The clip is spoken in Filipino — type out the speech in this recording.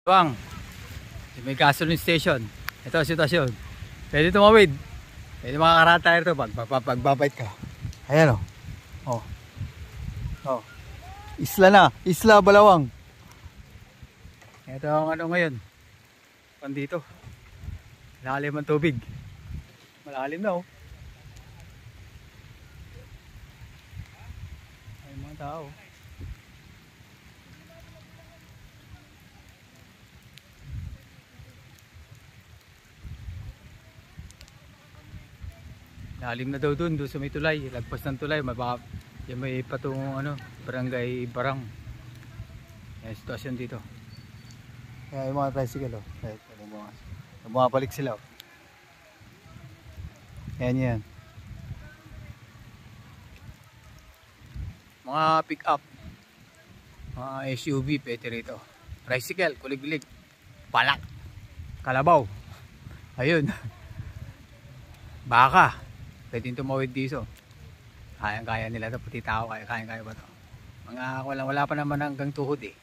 Bang, may gasoline station. Ito ang sitwasyon. Pwede tumawid. Pwede makakarata ito pagbabait ka. Ayan o. Oh. Oh. Isla na. Isla Balawang. Ito ang ano ngayon. Pandito. Malalim ang tubig. Malalim na oh. Ay mga tao. Lalim na daw doon sa may tulay, lagpas ng tulay, yung may patungong ano, barangay Barang. Yan sitwasyon dito. Kaya yung mga tricycle oh, bumabalik sila oh. Yan. Mga pick up, mga SUV pwede rito. Tricycle, kulig-kulig, palak, kalabaw. Ayun. Baka pwedeng tumawid dito. Kaya nila ito, pati tao, kaya ba ito? Wala pa naman hanggang tuhod eh.